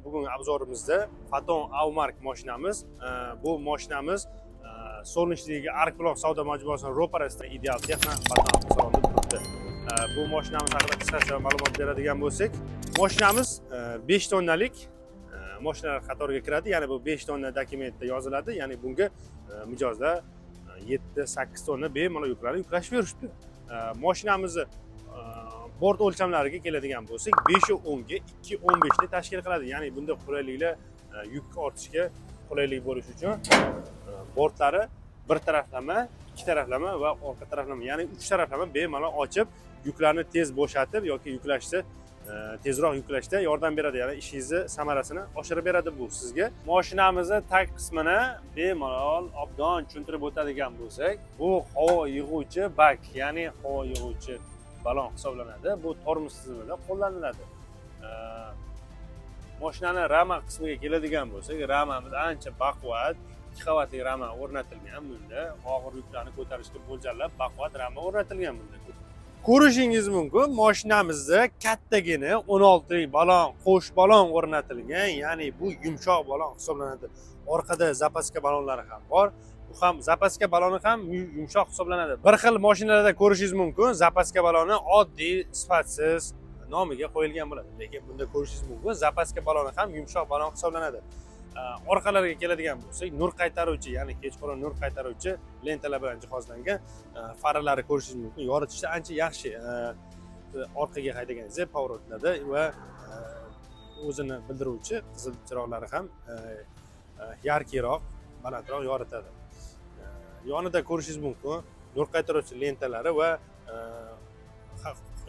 Bugun obzorimizda Foton Aumark mashinamiz. Bu mashinamiz Solnishdagi Ark-Block savdo majmuasining ro'parasida ideal texno salonda turibdi. Bu mashinamiz haqida qisqacha ma'lumot beradigan bo'lsak, mashinamiz 5 tonnalik mashinalar qatoriga kiradi. Ya'ni bu 5 tonna dokumentda yoziladi. Ya'ni bunga mijozda 7-8 tonna bemalol yuklarni yuklash berishdi. Mashinamizni bort o'lchamlariga keladigan bo'lsak, 5.10 ga 2.15 ni tashkil qiladi. Ya'ni bunda qulayliklar yuk ortishga qulaylik bo'lishi uchun bortlari bir taraflama, ikki taraflama va orqa taraflama, ya'ni 3 taraflama bemalol ochib, yuklarni tez bo'shatib yoki yuklashda tezroq yuklashda yordam beradi. Ya'ni ishingizni samarasini oshirib beradi bu sizga. Mashinamizni tag qismini bemalol obdon tushuntirib o'tadigan bo'lsak, bu havo yig'uvchi bak, ya'ni havo yig'uvchi balon hisoblanadi. Bu tormoz tizimida qo'llaniladi. Mashinani rama qismiga keladigan bo'lsak, ramamiz ancha baquvvat, 2 qavatli rama o'rnatilgan bunda. Og'ir yuklarni ko'tarishga mo'ljallab baquvvat rama o'rnatilgan bunda. Ko'rishingiz mumkin, mashinamizda kattagina 16 balon, qo'sh balon o'rnatilgan, ya'ni bu yumshoq balon hisoblanadi. Orqada zapaska balonlari ham bor. Bu ham zapaska baloni ham yumshoq hisoblanadi. Bir xil mashinalarda ko'rishingiz mumkin, zapaska baloni oddiy, sifatsiz nomiga qo'yilgan bo'ladi. Lekin bunda ko'rishingiz mumkin, zapaska baloni ham yumshoq balon hisoblanadi. Orqalariga keladigan bo'lsak, nur qaytaruvchi, ya'ni kechqurun nur qaytaruvchi lentalar bilan jihozlangan faralari ko'rishingiz mumkin. Yoritishda ancha yaxshi. Orqaga haydaganingizda pоворotlarda va o'zini bildiruvchi qizil chiroqlari ham yarkiroq, balandroq yoritadi. Yonida ko'rishingiz mumkin, nur qaytaruvchi lentalari va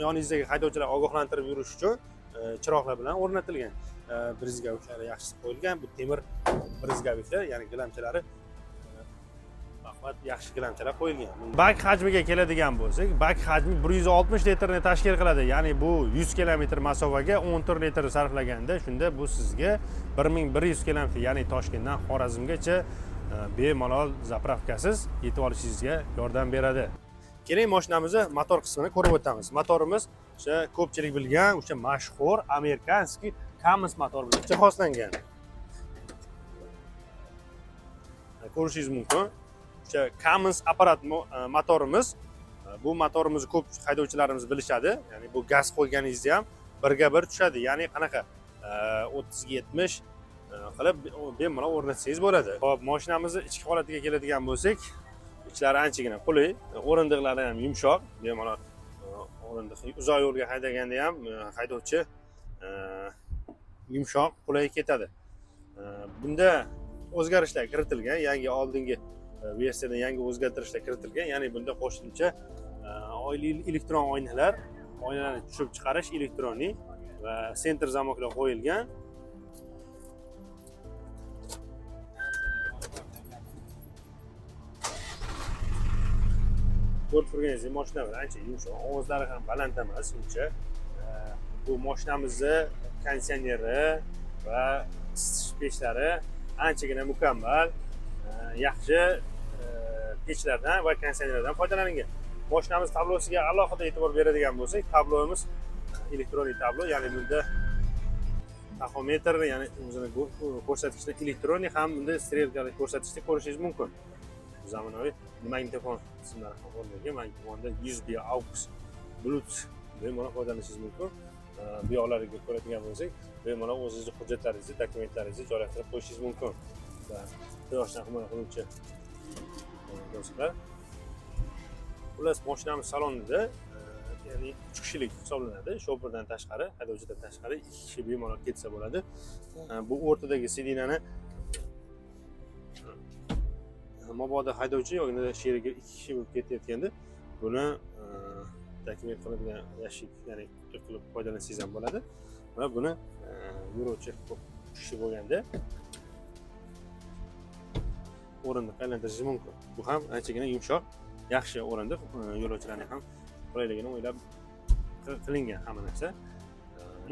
yoningizdagi haydovchilar ogohlantirib yurish uchun chiroqlar bilan o'rnatilgan. Brizgavichlar yaxshi qo'yilgan. Bu temir brizgavichlar, ya'ni gilamchalari baquvvat yaxshi gilamchalar qo'yilgan. Bak hajmiga keladigan bo'lsak, bak hajmi 160 litrni tashkil qiladi. Ya'ni bu 100 kilometr masofaga 14 litr sarflaganda, shunda bu sizga 1100 kilometr, ya'ni Toshkentdan Xorazmgacha bemalol zapravkasiz yetib olishingizga yordam beradi. Keling, mashinamizni motor qismini ko'rib o'tamiz. Motorimiz o'sha ko'pchilik bilgan, o'sha mashhur amerikanskiy Cummins motor bilan jihozlangan. Ko'rishingiz mumkin, o'sha Cummins apparat motorimiz. Bu motorimizni ko'p haydovchilarimiz bilishadi. Ya'ni bu gaz qo'yganingizda ham birga bir tushadi. Ya'ni qanaqa 30 ga 70 qilib bemalol o'rnatsangiz bo'ladi. Xo'p, mashinamizni ichki holatiga keladigan bo'lsak, ichlari anchagina qulay, o'rindiqlari ham yumshoq, bemalol o'rindiq uzoq yo'lga haydaganda ham haydovchi yumshoq, qulay ketadi. Bunda o'zgarishlar kiritilgan, yangi oldingi versiyada yangi o'zgartirishlar kiritilgan. Ya'ni bunda qo'shimcha elektron oynalar, oynalarni tushib chiqarish elektronik va senter zamoklar qo'yilgan. Ko'rib turganingizdek, mashina ancha yumshoq, ovozlari ham baland emas, uncha. Bu mashinamizni konditsioneri va isitish pechlari anchagina mukammal, yaxshi pechlardan va konditsionerlardan foydalanilgan. Mashinamiz tablosiga alohida e'tibor beradigan bo'lsak, tablomiz elektronik tablo, ya'ni bunda taxometr, ya'ni o'zini ko'rsatkichda elektronik ham bunda strelkali ko'rsatkichda ko'rishingiz mumkin. Zamonaviy magnitofon qismlari ham o'rnatilgan. Magnitofonda USB aux Bluetooth bemalol foydalanishingiz mumkin. Bu yoqlarga ko'radigan bo'lsak, bemalol o'zingizning hujjatlaringizni, dokumentlaringizni joylashtirib qo'yishingiz mumkin. Va quyoshdan himoya qiluvchi doskalar. Xullas, mashinamiz salonida, ya'ni 3 kishilik hisoblanadi. Shoferdan tashqari, haydovchidan tashqari 2 kishi bemalol ketsa bo'ladi. Bu o'rtadagi sidinani mabodo haydovchi yoki sheriga 2 kishi bo'lib ketayotganda buni dokument qiladigan yashik, ya'ni qilib foydalansangiz ham bo'ladi. Va buni yo'lovchi ko'p kishi bo'lganda o'rindiqqa aylantirishingiz mumkin. Bu ham anchagina yumshoq, yaxshi o'rindiq, yo'lovchilarning ham qulayligini o'ylab qilingan hamma narsa.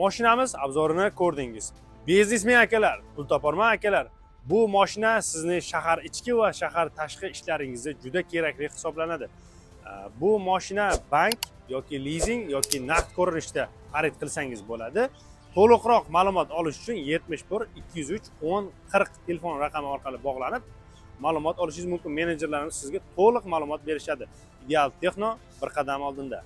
Mashinamiz obzorini ko'rdingiz. Biznesmen akalar, pul toparman akalar, bu mashina sizni shahar ichki va shahar tashqi ishlaringizda juda kerakli hisoblanadi. Bu mashina bank yoki leasing yoki naqd ko'rinishda xarid qilsangiz bo'ladi. to'liqroq ma'lumot olish uchun 71 203 10 40 telefon raqami orqali bog'lanib ma'lumot olishingiz mumkin. Menejerlarimiz sizga to'liq ma'lumot berishadi. Ideal Texno bir qadam oldinda.